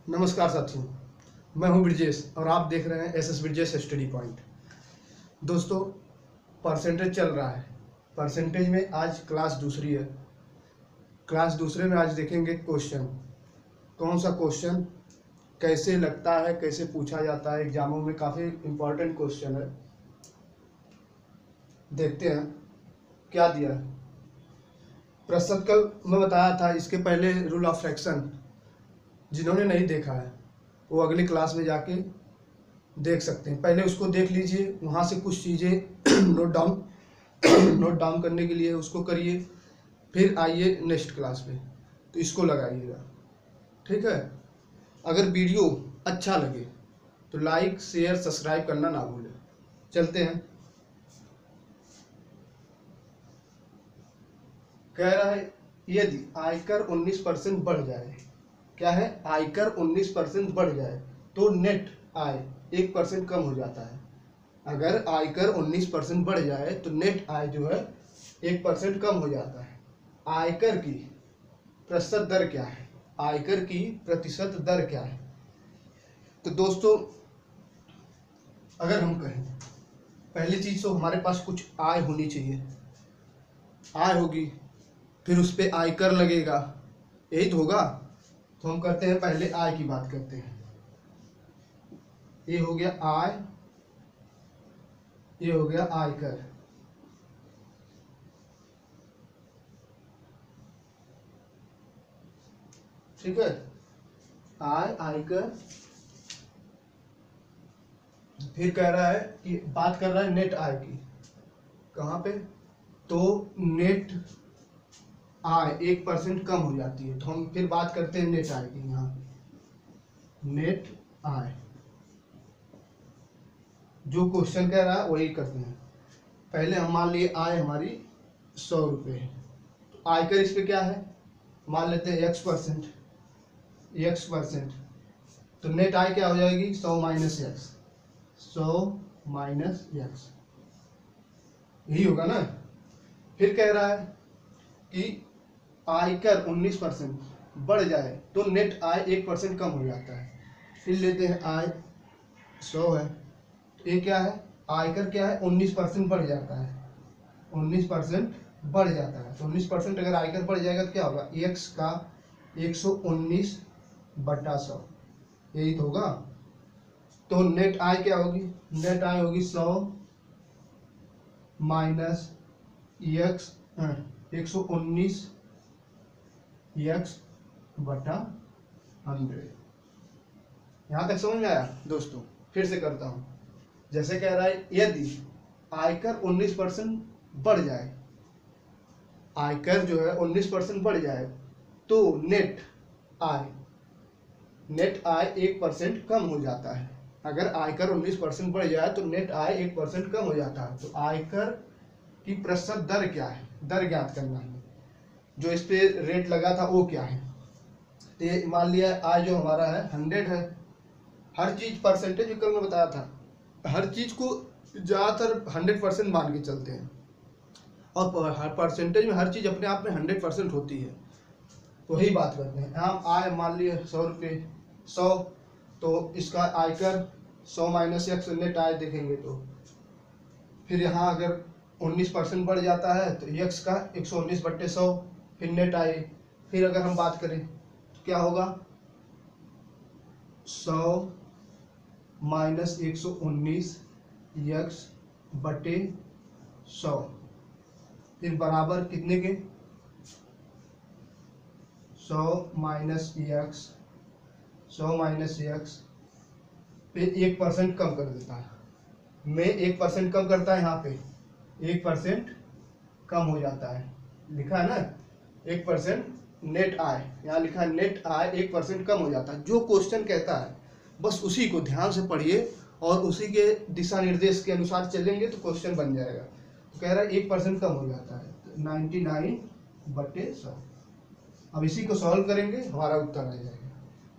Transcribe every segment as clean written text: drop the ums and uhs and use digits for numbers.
नमस्कार साथियों, मैं हूं ब्रिजेश और आप देख रहे हैं एसएस ब्रिजेश स्टडी पॉइंट। दोस्तों, परसेंटेज चल रहा है। परसेंटेज में आज क्लास दूसरी है। क्लास दूसरे में आज देखेंगे क्वेश्चन। कौन सा क्वेश्चन कैसे लगता है, कैसे पूछा जाता है एग्जामों में। काफ़ी इम्पोर्टेंट क्वेश्चन है। देखते हैं क्या दिया है। प्रतिशत कल मैं बताया था, इसके पहले रूल ऑफ फ्रैक्शन जिन्होंने नहीं देखा है वो अगली क्लास में जाके देख सकते हैं। पहले उसको देख लीजिए, वहाँ से कुछ चीज़ें नोट डाउन करने के लिए उसको करिए, फिर आइए नेक्स्ट क्लास में तो इसको लगाइएगा, ठीक है। अगर वीडियो अच्छा लगे तो लाइक शेयर सब्सक्राइब करना ना भूलें। चलते हैं। कह रहा है यदि आयकर 19% बढ़ जाए, क्या है, आयकर 19% बढ़ जाए तो नेट आय 1% कम हो जाता है। अगर आयकर 19% बढ़ जाए तो नेट आय जो है 1% कम हो जाता है। आयकर की प्रतिशत दर क्या है? आयकर की प्रतिशत दर क्या है? तो दोस्तों, अगर हम कहें, पहली चीज तो हमारे पास कुछ आय होनी चाहिए। आय होगी फिर उस पर आयकर लगेगा, यही तो होगा। तो हम करते हैं, पहले आय की बात करते हैं। ये हो गया आय, ये हो गया आयकर। ठीक है, आय आयकर। फिर कह रहा है कि बात कर रहा है नेट आय की। कहाँ पे? तो नेट आय 1% कम हो जाती है। तो हम फिर बात करते हैं नेट आय की। यहाँ नेट आय जो क्वेश्चन कह रहा है वही करते हैं। पहले हम मान लिए आय हमारी 100 रुपये है, तो आयकर इस पे क्या है, मान लेते हैं x%। तो नेट आय क्या हो जाएगी? 100 माइनस एक्स। 100 माइनस एक्स, यही होगा ना। फिर कह रहा है कि आयकर 19% बढ़ जाए तो नेट आय 1% कम हो जाता है। फिर लेते हैं आय 100 है, ये क्या है, आयकर क्या है, 19% बढ़ जाता है। 19% बढ़ जाता है तो 19% अगर आयकर बढ़ जाएगा तो क्या होगा, x का 119/100, यही तो होगा। तो नेट आय क्या होगी? नेट आय होगी 100 माइनस x 119x/100। यहाँ तक समझ में आया दोस्तों? फिर से करता हूँ। जैसे कह रहा है यदि आयकर 19% बढ़ जाए, आयकर जो है 19% बढ़ जाए तो नेट आय 1% कम हो जाता है। अगर आयकर 19% बढ़ जाए तो नेट आय 1% कम हो जाता है। तो आयकर की प्रतिशत दर क्या है? दर ज्ञात करना है। जो इस पे रेट लगा था वो क्या है? तो ये मान लिया आय जो हमारा है 100 है। हर चीज परसेंटेज कल मैं बताया था, हर चीज को ज़्यादातर 100% मान के चलते हैं और हर परसेंटेज में हर चीज अपने आप में 100% होती है। तो वही बात करते हैं। हम आय मान लिए 100 रुपये, 100, तो इसका आयकर 100 माइनस एक्स नेट आय देखेंगे तो फिर यहाँ अगर 19% बढ़ जाता है तो x का 119/100 फिर नेट आय। फिर अगर हम बात करें तो क्या होगा, 100 माइनस 119x/100 फिर बराबर कितने के, 100 माइनस एक्स फिर 1% कम कर देता है। में 1% कम करता है, यहाँ पे 1% कम हो जाता है, लिखा है ना 1% नेट आय, यहाँ लिखा है नेट आय 1% कम हो जाता है। जो क्वेश्चन कहता है बस उसी को ध्यान से पढ़िए और उसी के दिशा निर्देश के अनुसार चलेंगे तो क्वेश्चन बन जाएगा। तो कह रहा है 1% कम हो जाता है, 99/100। अब इसी को सॉल्व करेंगे, हमारा उत्तर आ जाएगा।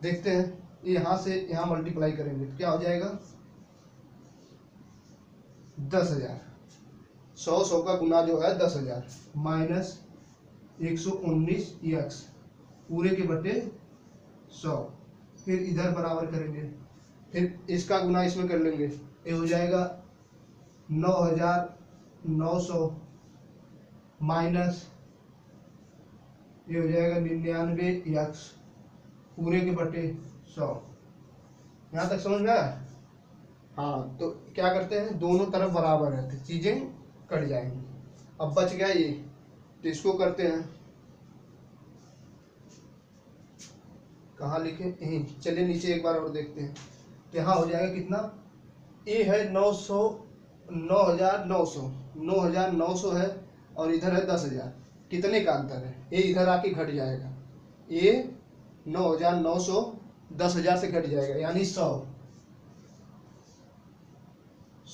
देखते हैं, यहाँ से यहाँ मल्टीप्लाई करेंगे तो क्या हो जाएगा, 10,000। 100 का गुना जो है 10,000 माइनस 119x पूरे के बटे 100 फिर इधर बराबर करेंगे, फिर इसका गुना इसमें कर लेंगे, ये हो जाएगा 9,900 माइनस ये हो जाएगा 99x पूरे के बटे 100। यहाँ तक समझ में आया? हाँ, तो क्या करते हैं, दोनों तरफ बराबर रहते, चीजें कट जाएंगी। अब बच गया ये, तो इसको करते हैं, कहाँ लिखे, यहीं। चलिए नीचे एक बार और देखते हैं, तो यहाँ हो जाएगा कितना, ये है 9,900 है और इधर है 10,000, कितने का अंतर है, ये इधर आके घट जाएगा, ये 9,900 10,000 से घट जाएगा, यानी 100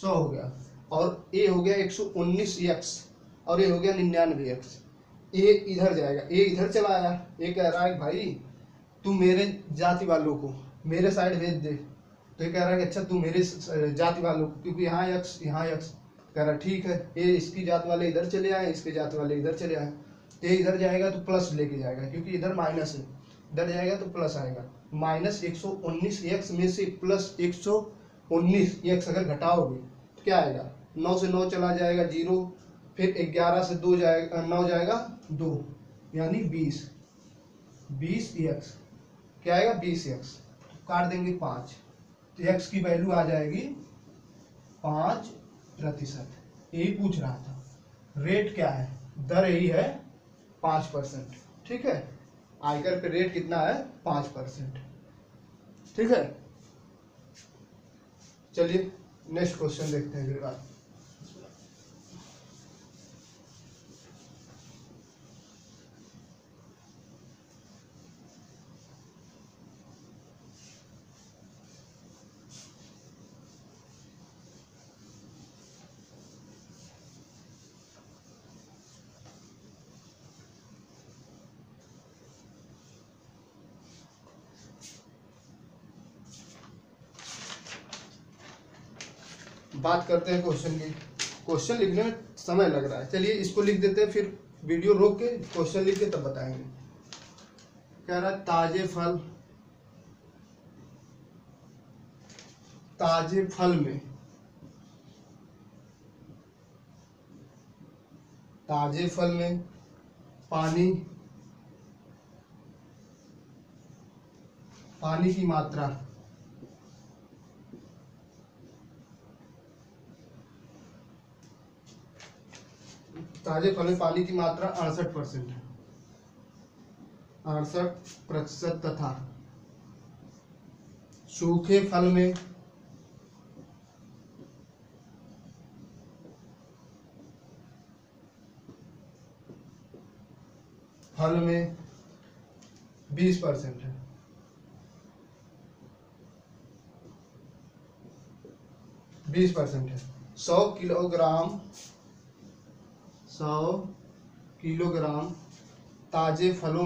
हो गया, और ये हो गया 119x और ये हो गया 99x। ये इधर जाएगा, ये इधर चला आया, ये कह रहा है भाई तू मेरे जाति वालों को मेरे साइड भेज दे, तो ये कह रहा है कि अच्छा तू मेरे जाति वालों को, क्योंकि यहाँ x यहाँ x, कह रहा ठीक है, ये इसकी जात वाले इधर चले आए, इसके जात वाले इधर चले आए, तो ये इधर जाएगा तो प्लस लेके जाएगा, क्योंकि इधर माइनस है, इधर जाएगा तो प्लस आएगा। माइनस 119x में से प्लस 119x अगर घटाओगे तो क्या आएगा, 9 से 9 चला जाएगा 0, फिर 11 से 2 जाएगा 9 जाएगा 2, यानी 20x क्या आएगा 20x, काट देंगे 5, तो x की वैल्यू आ जाएगी 5%। यही पूछ रहा था, रेट क्या है, दर यही है 5%, ठीक है, आयकर पे रेट कितना है 5%, ठीक है। चलिए नेक्स्ट क्वेश्चन देखते हैं फिर बात। बात करते हैं क्वेश्चन की। क्वेश्चन लिखने में समय लग रहा है, चलिए इसको लिख देते हैं, फिर वीडियो रोक के क्वेश्चन लिख के तब बताएंगे। कह रहा है ताजे फल में पानी की मात्रा ताजे फल में पानी की मात्रा 68% है, 68%, तथा सूखे फल में फल में 20% है। 20% है। 100 किलोग्राम ताजे फलों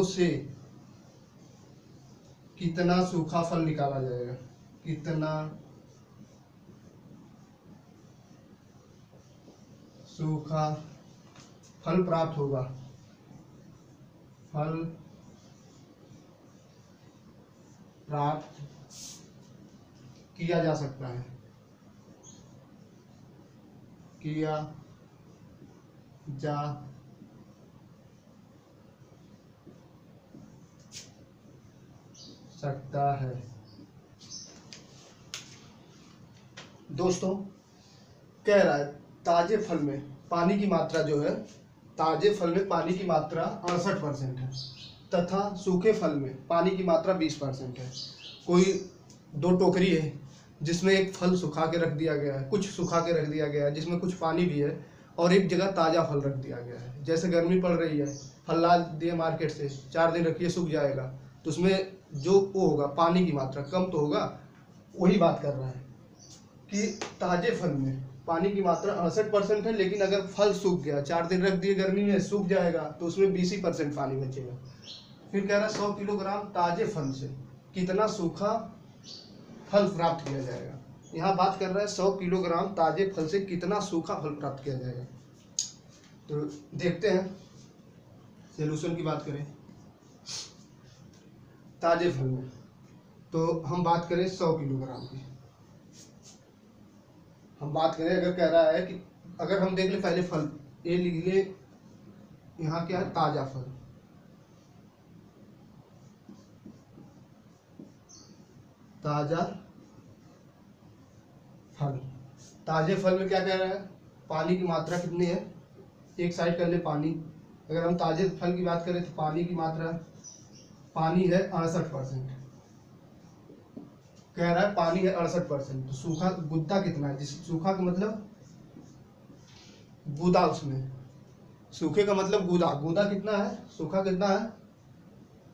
से कितना सूखा फल निकाला जाएगा, कितना सूखा फल प्राप्त होगा, फल प्राप्त किया जा सकता है, किया जा सकता है। दोस्तों कह रहा है ताजे फल में पानी की मात्रा जो है, ताजे फल में पानी की मात्रा 68% है, तथा सूखे फल में पानी की मात्रा 20% है। कोई दो टोकरी है जिसमें एक फल सुखा के रख दिया गया है, कुछ सुखा के रख दिया गया है जिसमें कुछ पानी भी है, और एक जगह ताज़ा फल रख दिया गया है। जैसे गर्मी पड़ रही है, फल ला दिए मार्केट से, 4 दिन रखिए सूख जाएगा, तो उसमें जो वो होगा पानी की मात्रा कम तो होगा। वही बात कर रहा है कि ताजे फल में पानी की मात्रा 68% है, लेकिन अगर फल सूख गया, 4 दिन रख दिए गर्मी में, सूख जाएगा, तो उसमें 20% पानी बचेगा। फिर कह रहा है 100 किलोग्राम ताजे फल से कितना सूखा फल प्राप्त किया जाएगा, यहाँ बात कर रहा है 100 किलोग्राम ताजे फल से कितना सूखा फल प्राप्त किया जाएगा। तो देखते हैं, सॉल्यूशन की बात करें ताजे फल में, तो हम बात करें 100 किलोग्राम की। हम बात करें, अगर कह रहा है कि अगर हम देख ले पहले फल, ये लिख ले यहाँ क्या है, ताजा फल। ताजा फल, ताजे फल में क्या कह रहा है, पानी की मात्रा कितनी है, एक साइड कर ले पानी। अगर हम ताजे फल की बात करें तो पानी की मात्रा, पानी है 68%, कह रहा है पानी है 68%। तो सूखा गुद्दा कितना है, जिस सूखा का मतलब गूदा, उसमें सूखे का मतलब गूदा, गूदा कितना है, सूखा कितना है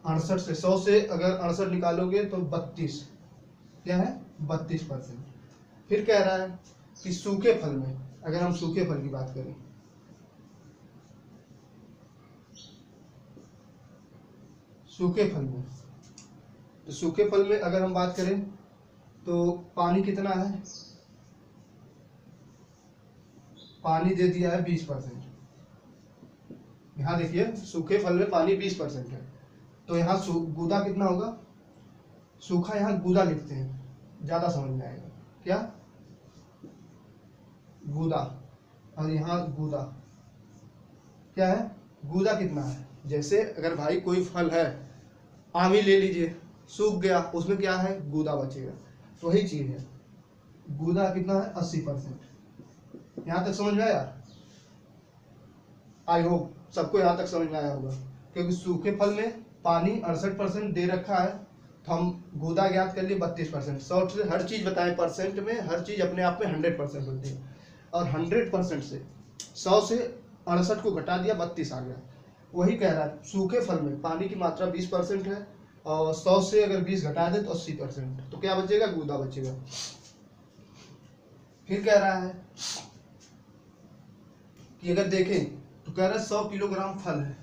68 से 100 से अगर 68 निकालोगे तो 32, क्या है 32%। फिर कह रहा है कि सूखे फल में, अगर हम सूखे फल की बात करें, सूखे फल में, तो सूखे फल में अगर हम बात करें तो पानी कितना है, पानी दे दिया है 20%। यहाँ देखिए सूखे फल में पानी 20% है, तो यहाँ गूदा कितना होगा, सूखा यहाँ गूदा लिखते हैं, ज्यादा समझ में आएगा, क्या गूदा, और यहाँ गूदा क्या है, गूदा कितना है। जैसे अगर भाई कोई फल है, आम ही ले लीजिए, सूख गया, उसमें क्या है गूदा बचेगा, वही चीज है, गूदा कितना है 80%। यहाँ तक समझ में आया, आई होप सबको यहाँ तक समझ में आया होगा, क्योंकि सूखे फल में पानी 68% दे रखा है, तो हम गूदा ज्ञात कर लिए 32%। शॉर्ट से हर चीज बताएं, परसेंट में हर चीज अपने आप में 100% होती है, और 100% से 100 से 68 को घटा दिया, 32 आ गया। वही कह रहा है सूखे फल में पानी की मात्रा 20% है, और 100 से अगर 20 घटा दे तो 80%, तो क्या बचेगा, गूदा बचेगा। फिर कह रहा है कि अगर देखें तो कह रहा है 100 किलोग्राम फल है,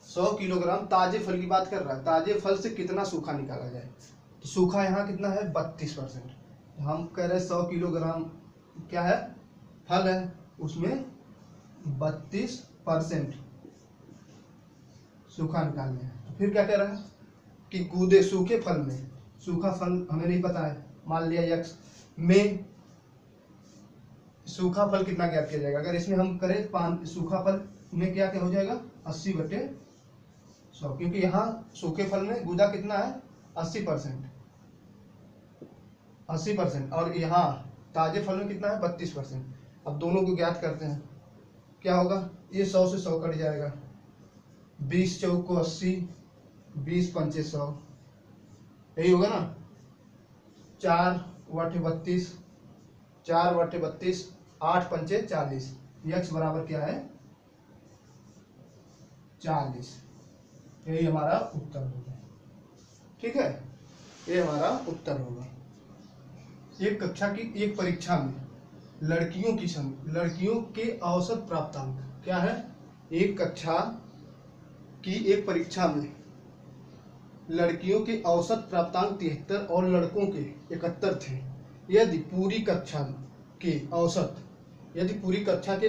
100 किलोग्राम ताजे फल की बात कर रहा है, ताजे फल से कितना सूखा निकाला जाए, तो सूखा यहाँ कितना है 32%। तो हम कह रहे हैं 100 किलोग्राम क्या है फल है, उसमें 32% सूखा निकालना है। तो फिर क्या कह रहा है कि गूदे सूखे फल में, सूखा फल हमें नहीं पता है, मान लिया यक्स में सूखा फल कितना ज्ञात किया जाएगा। अगर इसमें हम करें सूखा फल में क्या क्या हो जाएगा 80/100, क्योंकि यहाँ सूखे फल में गूदा कितना है 80%, और यहाँ ताजे फल में कितना है 32%। अब दोनों को ज्ञात करते हैं, क्या होगा, ये 100 से 100 कट जाएगा, 20 चौक को 80, 20 पंचे 100, यही होगा ना, 4/32, 4/32, 8 पंचे 40, यक्स बराबर क्या है 40। यही हमारा उत्तर होगा, ठीक है, ये हमारा उत्तर होगा। एक कक्षा की एक परीक्षा में लड़कियों के औसत प्राप्तांक क्या है, एक कक्षा की एक परीक्षा में लड़कियों के औसत प्राप्तांक 73 और लड़कों के 71 थे। यदि पूरी कक्षा के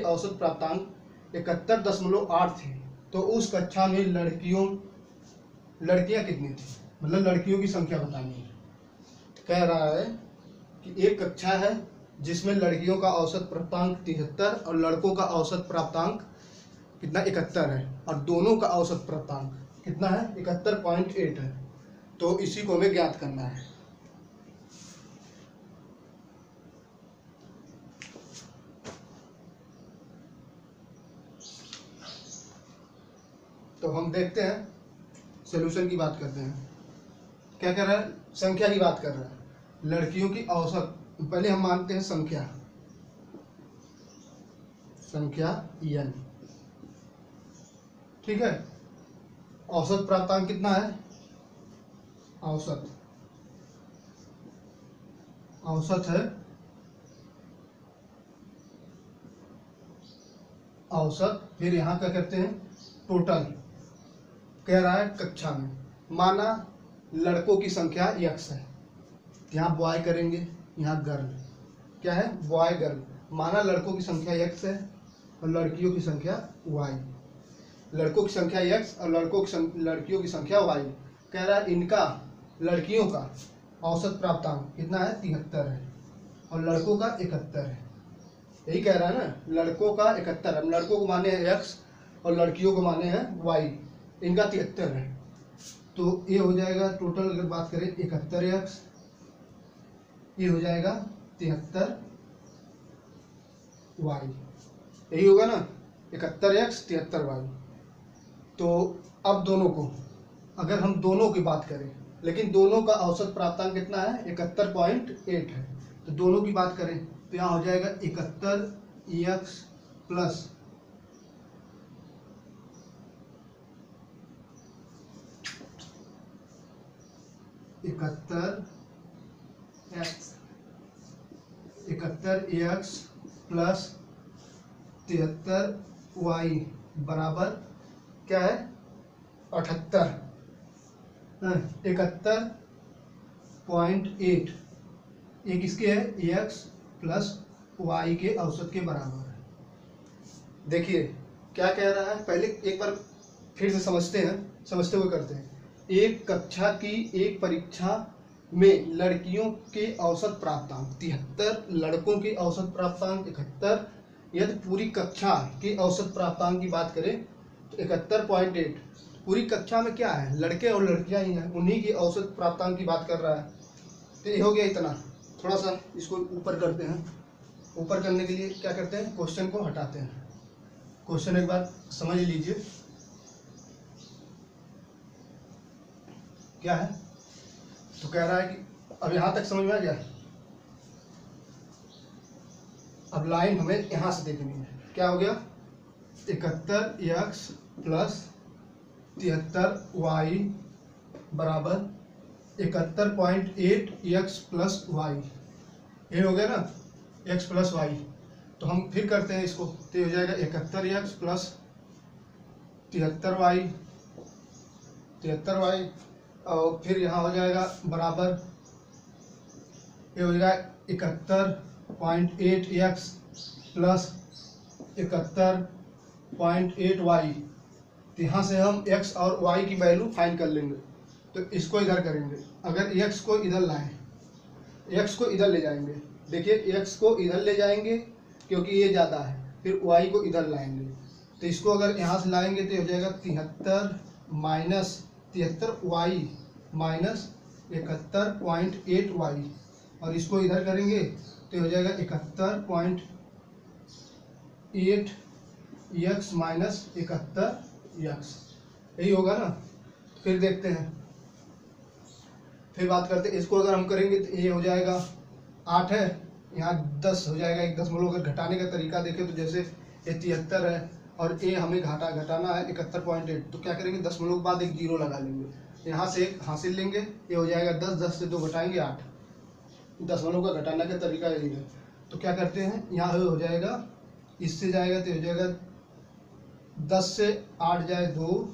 औसत प्राप्तांक 71.8 थे, तो उस कक्षा में लड़कियां कितनी थी, मतलब लड़कियों की संख्या बतानी है। कह रहा है कि एक कक्षा है जिसमें लड़कियों का औसत प्राप्तांक 73 और लड़कों का औसत प्राप्तांक कितना 71 है, और दोनों का औसत प्राप्तांक कितना है 71.8 है। तो इसी को हमें ज्ञात करना है। तो हम देखते हैं, सॉल्यूशन की बात करते हैं। क्या कर रहा है, संख्या की बात कर रहा है, लड़कियों की औसत, पहले हम मानते हैं संख्या n, ठीक है। औसत प्राप्तांक कितना है, औसत है औसत, फिर यहाँ क्या करते हैं टोटल। कह रहा है कक्षा में, माना लड़कों की संख्या x है, यहाँ बॉय करेंगे, यहाँ गर्ल, क्या है, बॉय गर्ल। माना लड़कों की संख्या x है और लड़कियों की संख्या y, लड़कों की संख्या x और लड़कियों की संख्या y। कह रहा है इनका लड़कियों का औसत प्राप्तांक कितना है, 73 है और लड़कों का 71 है। यही कह रहा है ना, लड़कों का 71, अब लड़कों को माने हैं x और लड़कियों को माने हैं y, इनका 73 है। तो ये हो जाएगा टोटल, अगर बात करें 71x, ये हो जाएगा 73y, यही होगा ना, 71x 73y। तो अब दोनों को, अगर हम दोनों की बात करें, लेकिन दोनों का औसत प्राप्तांक कितना है, 71.8 है। तो दोनों की बात करें तो यहाँ हो जाएगा 71x plus 71x plus 73y बराबर क्या है, 78, 71.8, ये किसके है, x प्लस y के औसत के बराबर है। देखिए क्या कह रहा है, पहले एक बार फिर से समझते हुए करते हैं। एक कक्षा की एक परीक्षा में लड़कियों के औसत प्राप्तांक 73, लड़कों के औसत प्राप्तांक 71। यदि पूरी कक्षा की औसत प्राप्तांक की बात करें तो 71.8। पूरी कक्षा में क्या है, लड़के और लड़कियां ही हैं, उन्हीं की औसत प्राप्तांक की बात कर रहा है। तो ये हो गया इतना। थोड़ा सा इसको ऊपर करते हैं। ऊपर करने के लिए क्या करते हैं, क्वेश्चन को हटाते हैं। क्वेश्चन एक बार समझ लीजिए क्या है। तो कह रहा है कि अब यहां तक समझ में आ गया। अब लाइन हमें यहां से देखनी है। क्या हो गया, 71x प्लस 73y बराबर 71.8 x प्लस y, ये हो गया ना, x प्लस y। तो हम फिर करते हैं इसको, तो ये हो जाएगा 71x प्लस 73y, और फिर यहाँ हो जाएगा बराबर, ये हो जाएगा 71.8x प्लस 71.8y। तो यहाँ से हम x और y की वैल्यू फाइंड कर लेंगे। तो इसको इधर करेंगे, अगर x को इधर लाएं, x को इधर ले जाएंगे, देखिए x को इधर ले जाएंगे क्योंकि ये ज़्यादा है, फिर y को इधर लाएंगे। तो इसको अगर यहाँ से लाएंगे तो हो जाएगा 73 माइनस 73y माइनस 71.8y, और इसको इधर करेंगे तो हो जाएगा 71.8x माइनस 71x, यही होगा ना। फिर देखते हैं, फिर बात करते हैं। इसको अगर हम करेंगे तो ये हो जाएगा 8 है, यहाँ 10 हो जाएगा, 1 दशमलव। अगर घटाने का तरीका देखें तो जैसे ये 73 है और ये हमें घटाना है 71.8, तो क्या करेंगे, दशमलव के बाद एक जीरो लगा लेंगे, यहाँ से एक हासिल लेंगे, ये हो जाएगा 10, 10 से 2 घटाएंगे 8। दशमलव का घटाने का तरीका यही है। तो क्या करते हैं, यहाँ हो जाएगा, इससे जाएगा तो हो जाएगा 10 से 8 जाए 2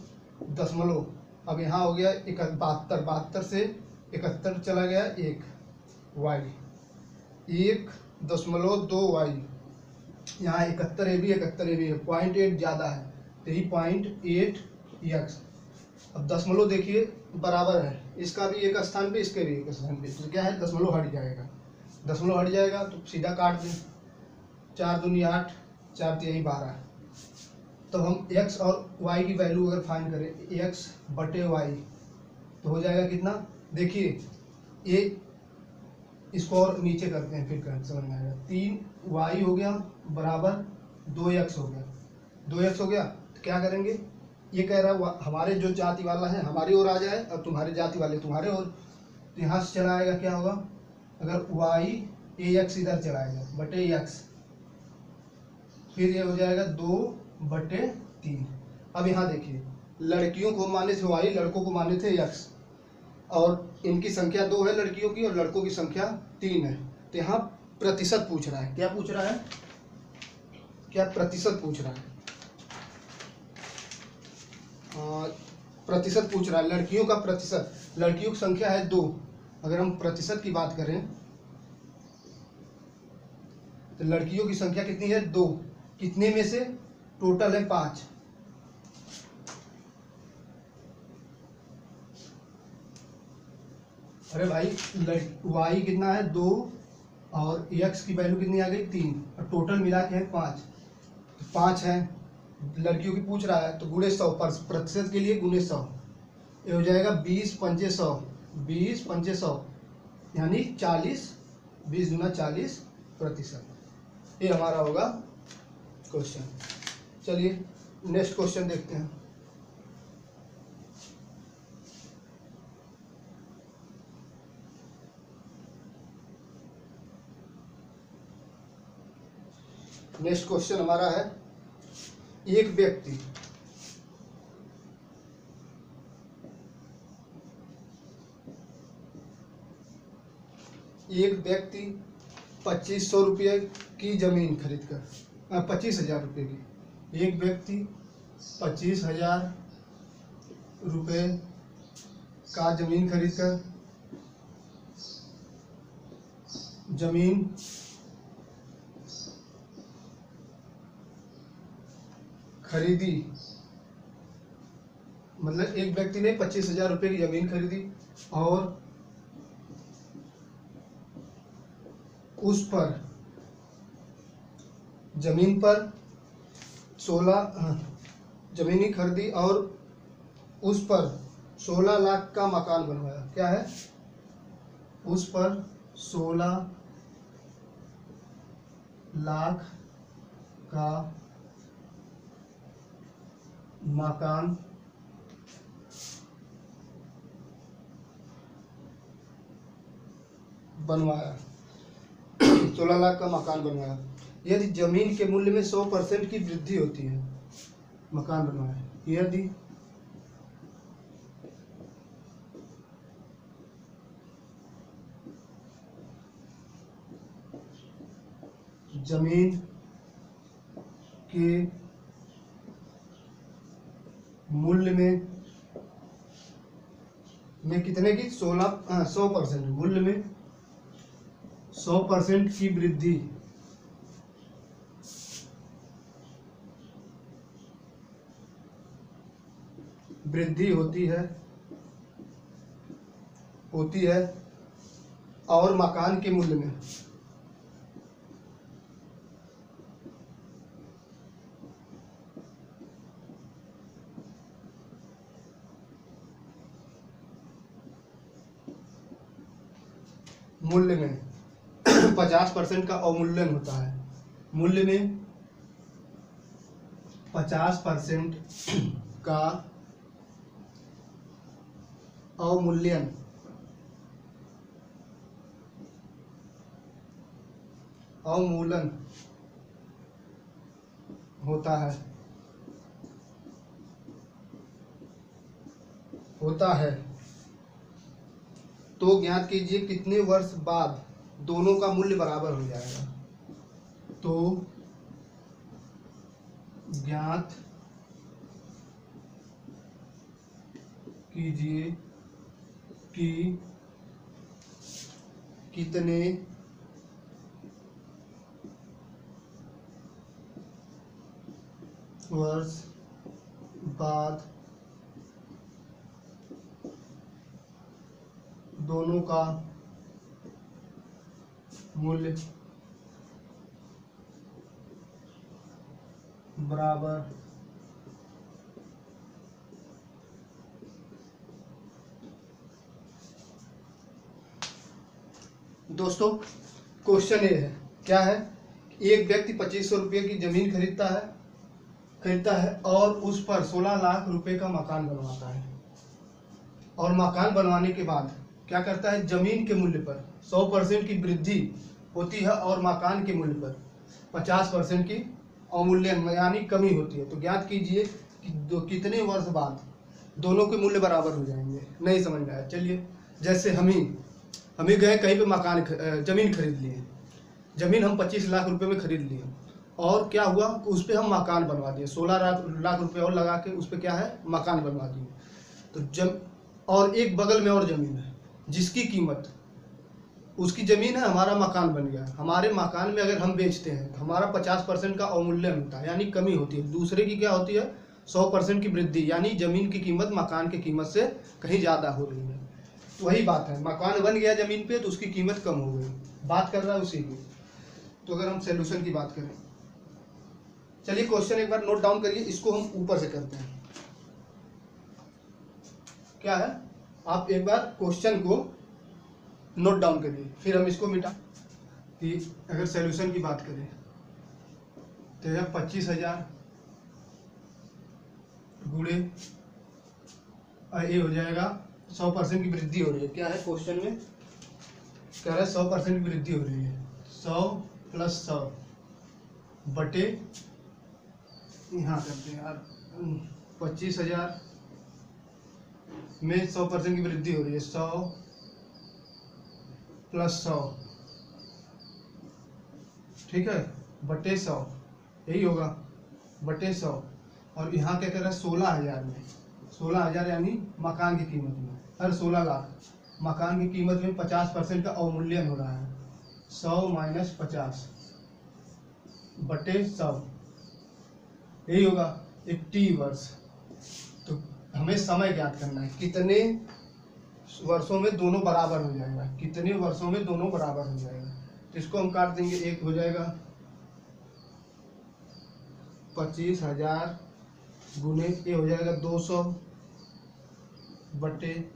दशमलव। अब यहाँ हो गया 72, 72 से 71 चला गया 1 y, 1.2y। यहाँ 71 ये भी 71 ये भी है, 0.8 ज़्यादा है तो यही 0.8x। अब दशमलव देखिए बराबर है, इसका भी एक स्थान पे, इसके भी एक स्थान पे, तो क्या है, दशमलव हट जाएगा। दशमलव हट जाएगा तो सीधा काट दें, 4 दूनी 8, 4 3 12। तो हम x और y की वैल्यू अगर फाइंड करें, x बटे y, तो हो जाएगा कितना, देखिए ये इसको और नीचे करते हैं, फिर समझ में आएगा। 3y हो गया बराबर 2x हो गया, 2x हो गया। तो क्या करेंगे, ये कह रहा है हमारे जो जाति वाला है हमारी ओर आ जाए और तुम्हारे जाति वाले तुम्हारे ओर। तो यहाँ से चला आएगा, क्या होगा, अगर y ax इधर चलाएगा बटे x, फिर ये हो जाएगा 2/3। अब यहाँ देखिए, लड़कियों को माने थे y, लड़कों को माने थे x, और इनकी संख्या 2 है लड़कियों की और लड़कों की संख्या 3 है। तो यहाँ प्रतिशत पूछ रहा है, क्या पूछ रहा है, क्या प्रतिशत पूछ रहा है, प्रतिशत पूछ रहा है, लड़कियों का प्रतिशत। लड़कियों की संख्या है 2, अगर हम प्रतिशत की बात करें तो लड़कियों की संख्या कितनी है? 2। कितने में से? टोटल है 5। अरे भाई y कितना है? 2 और x की वैल्यू कितनी आ गई? 3 और टोटल मिला के है 5। तो 5 है, लड़कियों की पूछ रहा है तो गुणे 100 प्रतिशत के लिए गुणे 100 ये हो जाएगा 20 पंचे 100, 20 पंचे 100 यानी 40, 20 गुना 40%। ये हमारा होगा क्वेश्चन। चलिए नेक्स्ट क्वेश्चन देखते हैं। नेक्स्ट क्वेश्चन हमारा है, एक व्यक्ति एक व्यक्ति 2500 रुपये की जमीन खरीद कर 25,000 रुपये की, एक व्यक्ति 25,000 रुपये का जमीन खरीद कर जमीन खरीदी, मतलब एक व्यक्ति ने 25,000 रुपये की जमीन खरीदी और उस पर जमीन पर 16 जमीनी खरीदी और उस पर 16 लाख का मकान बनवाया। क्या है? उस पर 16 लाख का मकान बनवाया, 16 लाख का मकान बनवाया। यदि जमीन के मूल्य में 100% की वृद्धि होती है, मकान बनवाया, यदि जमीन के मूल्य में कितने की? 100% मूल्य में 100% की वृद्धि होती है और मकान के मूल्य में मूल्य में 50% का अवमूल्यन होता है। मूल्य में 50% का अवमूल्यन होता है तो ज्ञात कीजिए कितने वर्ष बाद दोनों का मूल्य बराबर हो जाएगा। तो ज्ञात कीजिए कि कितने वर्ष बाद दोनों का मूल्य बराबर दोस्तों क्वेश्चन ये है, क्या है? एक व्यक्ति 2500 रुपये की जमीन खरीदता है और उस पर 16 लाख रुपए का मकान बनवाता है और मकान बनवाने के बाद क्या करता है? जमीन के मूल्य पर 100% की वृद्धि होती है और मकान के मूल्य पर 50% की अवमूल्यन यानी कमी होती है। तो ज्ञात कीजिए कि कितने वर्ष बाद दोनों के मूल्य बराबर हो जाएंगे। नहीं समझ में आया? चलिए, जैसे हमें गए कहीं पे जमीन खरीद लिए, जमीन हम 25 लाख रुपए में खरीद लिए और क्या हुआ? उस पर हम मकान बनवा दिए, 16 लाख रुपए और लगा के उस पर क्या है? मकान बनवा दिए। तो और एक बगल में और जमीन है जिसकी कीमत उसकी ज़मीन है, हमारा मकान बन गया। हमारे मकान में अगर हम बेचते हैं तो हमारा 50% का अवमूल्यन होता है, यानी कमी होती है। दूसरे की क्या होती है, 100% की वृद्धि, यानी ज़मीन की कीमत मकान की कीमत से कहीं ज़्यादा हो रही है। तो वही बात है, मकान बन गया ज़मीन पे तो उसकी कीमत कम हो गई, बात कर रहा है उसी की। तो अगर हम सोल्यूशन की बात करें, चलिए क्वेश्चन एक बार नोट डाउन करिए, इसको हम ऊपर से करते हैं। क्या है, आप एक बार क्वेश्चन को नोट डाउन करिए, फिर हम इसको मिटा कि अगर सोल्यूशन की बात करें तो यह 25,000 गुणे ये हो जाएगा 100% की वृद्धि हो रही है। क्या है क्वेश्चन में, कह रहा है 100% की वृद्धि हो रही है। 100 + 100 बटे, यहाँ करते हैं यार, 25,000 में 100% की वृद्धि हो रही है। 100 + 100, ठीक है, बटे 100, यही होगा, बटे 100। और यहाँ क्या कर रहा है, 16,000 में, 16,000 यानी मकान की कीमत में, हर 16 लाख मकान की कीमत में 50% का अवमूल्यन हो रहा है। 100 - 50 बटे 100, यही होगा 80 वर्ष। तो हमें समय ज्ञात करना है, कितने वर्षों में दोनों बराबर हो जाएगा, कितने वर्षों में दोनों बराबर हो जाएगा। तो इसको हम काट देंगे, एक हो जाएगा 25,000 गुने, ये हो जाएगा 200 बटे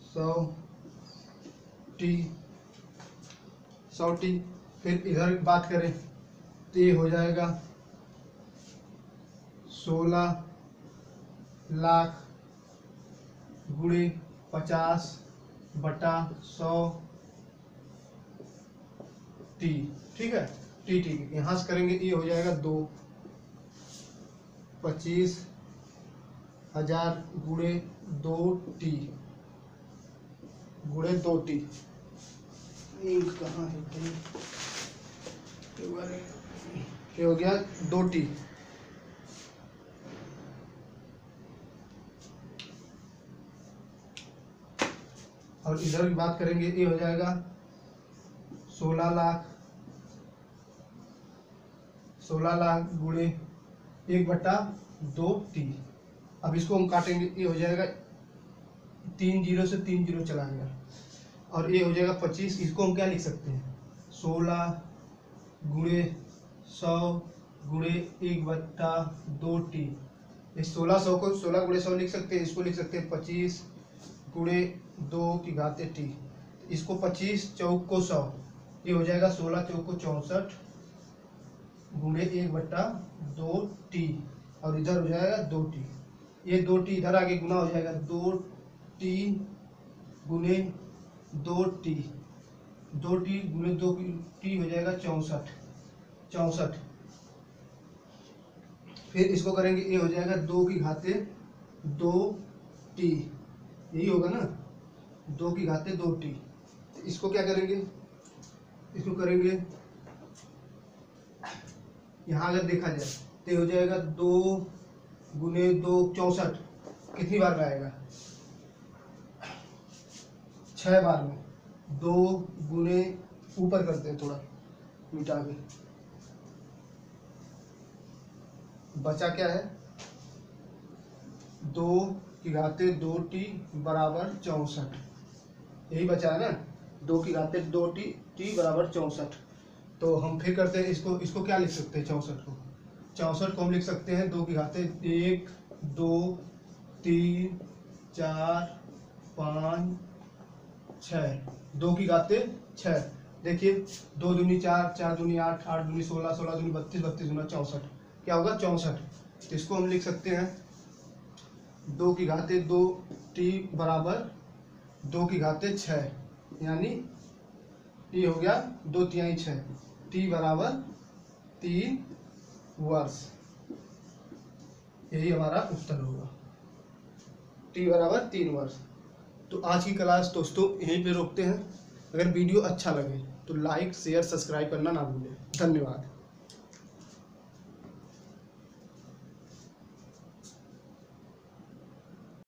100t, 100t। फिर इधर बात करें तो ये हो जाएगा 16 लाख गुणे 50 बटा 100t, ठीक है, टी, ठीक है। यहाँ से करेंगे, ये हो जाएगा 2, 25,000 गुणे 2t गुणे 2t, इंक कहाँ है, ये हो गया 2t। और इधर की बात करेंगे, ये हो जाएगा 16 लाख गुणे 1/2t। अब इसको हम काटेंगे, ये हो जाएगा 3 0 से 3 0 चला गया, और ये हो जाएगा 25। इसको हम क्या लिख सकते हैं, 16 गुणे 100 गुणे 1/2t। इस 1600 को 16 गुणे 100 लिख सकते हैं, इसको लिख सकते हैं 25 गुणे 2 की घात t। इसको 25 चौक को 100, ये हो जाएगा 16 चौक को 64 गुणे 1/2t, और इधर हो जाएगा 2t। ये 2t इधर आगे गुना हो जाएगा, 2t गुणे 2t, 2t गुणे 2t हो जाएगा 64। फिर इसको करेंगे, ये हो जाएगा 2 की घाते 2t, यही होगा ना, 2 की घाते 2t। इसको क्या करेंगे, इसको करेंगे, यहाँ अगर देखा जाए तो हो जाएगा 2 गुने 2 64, कितनी बार में आएगा, 6 बार में। 2 गुने, ऊपर करते हैं थोड़ा मिटा के, बचा क्या है, 2 की घाते 2t बराबर 64, यही बचा है ना, 2 की घाते 2t बराबर 64। तो हम फिर करते हैं, इसको क्या लिख सकते हैं, 64 को हम लिख सकते हैं 2 की घाते 1 2 3 4 5 6, 2 की घाते 6। देखिए 2 दूनी 4, 4 दूनी 8, 8 दूनी 16, 16 दूनी 32, 32 दूना 64, क्या होगा 64। तो इसको हम लिख सकते हैं 2 की घाते 2t बराबर 2 की घाते 6, यानी ये हो गया 2 तिहाई 6, t बराबर 3 वर्ष, यही हमारा उत्तर होगा, t बराबर 3 वर्ष। तो आज की क्लास दोस्तों यहीं पे रोकते हैं। अगर वीडियो अच्छा लगे तो लाइक शेयर सब्सक्राइब करना ना भूलें। धन्यवाद।